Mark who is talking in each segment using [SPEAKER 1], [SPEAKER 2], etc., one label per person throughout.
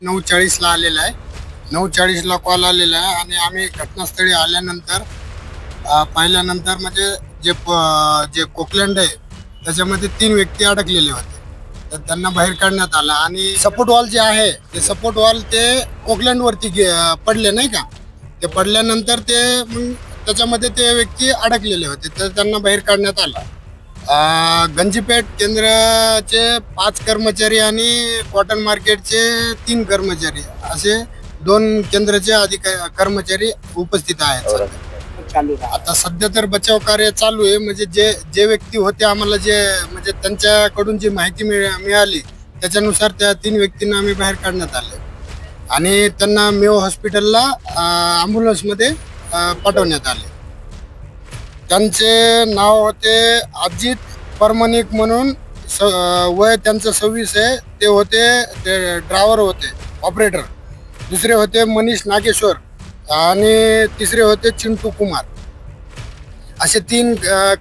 [SPEAKER 1] 9:40 ला आलेला आहे. 9:40 ला कॉल आलेला आहे आणि आम्ही घटनास्थळी आल्यानंतर पाहिल्यानंतर म्हणजे जे कोकलँड आहे त्याच्यामध्ये 3 व्यक्ती अडकलेले होते. तर त्यांना बाहेर काढण्यात आला आणि सपोर्ट वॉल जे आहे ते सपोर्ट वॉल ते कोकलँड वरती पडले नाही का. ते पडल्यानंतर ते मग त्याच्यामध्ये ते व्यक्ती अडकलेले होते तर त्यांना बाहेर काढण्यात आला. गंजीपेठ केंद्राचे 5 कर्मचारी आणि कॉटन मार्केटचे 3 कर्मचारी असे 2 केंद्राचे कर्मचारी उपस्थित आहेत. आता सध्या तर बचाव कार्य चालू आहे. म्हणजे जे व्यक्ती होते आम्हाला जे म्हणजे त्यांच्याकडून जी माहिती मिळाली त्याच्यानुसार त्या 3 व्यक्तींना आम्ही बाहेर काढण्यात आले आणि त्यांना मेयो हॉस्पिटलला ॲम्ब्युलन्समध्ये पाठवण्यात आले. त्यांचे नाव होते अजित परमनिक म्हणून, वय त्यांचं 26 आहे. ते होते ड्रायव्हर होते, ऑपरेटर. दुसरे होते मनीष नागेश्वर आणि तिसरे होते चिंटू कुमार. असे 3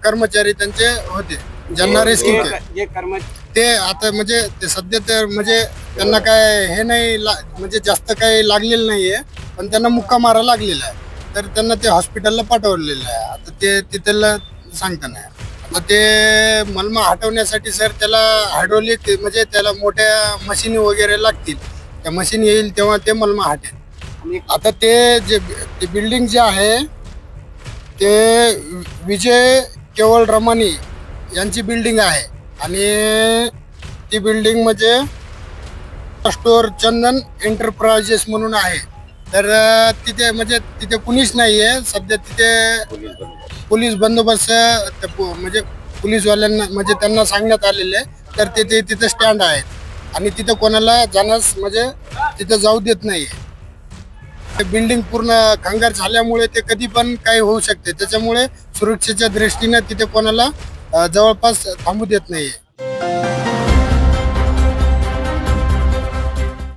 [SPEAKER 1] कर्मचारी त्यांचे होते ज्यांना रेस्क्यू केले. ते आता म्हणजे ते सध्या तर म्हणजे त्यांना काय हे नाही म्हणजे जास्त काही लागलेलं नाहीये, पण त्यांना मुक्का मारा लागलेला आहे. तर त्यांना ते हॉस्पिटलला पाठवलेलं आहे. आता ते तिथलं सांगता नाही. आता ते मलमा हटवण्यासाठी सर त्याला हायड्रोलिक म्हणजे त्याला मोठ्या मशीनी वगैरे लागतील. त्या मशीन येईल तेव्हा ते मलमा हटेल. आता ते बिल्डिंग जे आहे ते विजय केवळ रमानी यांची बिल्डिंग आहे आणि ती बिल्डिंग म्हणजे स्टोर चंदन एंटरप्राइजेस म्हणून आहे. तर तिथे कुणीच नाही आहे सध्या. तिथे पोलीस बंदोबस्त म्हणजे पोलीसवाल्यांना म्हणजे त्यांना सांगण्यात आलेले आहे. तर ते तिथे स्टँड आहेत आणि तिथे कोणाला जाण्यास म्हणजे तिथे जाऊ देत नाही. बिल्डिंग पूर्ण खंगार झाल्यामुळे ते कधी पण काही होऊ शकते. त्याच्यामुळे सुरक्षेच्या दृष्टीने तिथे कोणाला जवळपास थांबू देत नाहीये.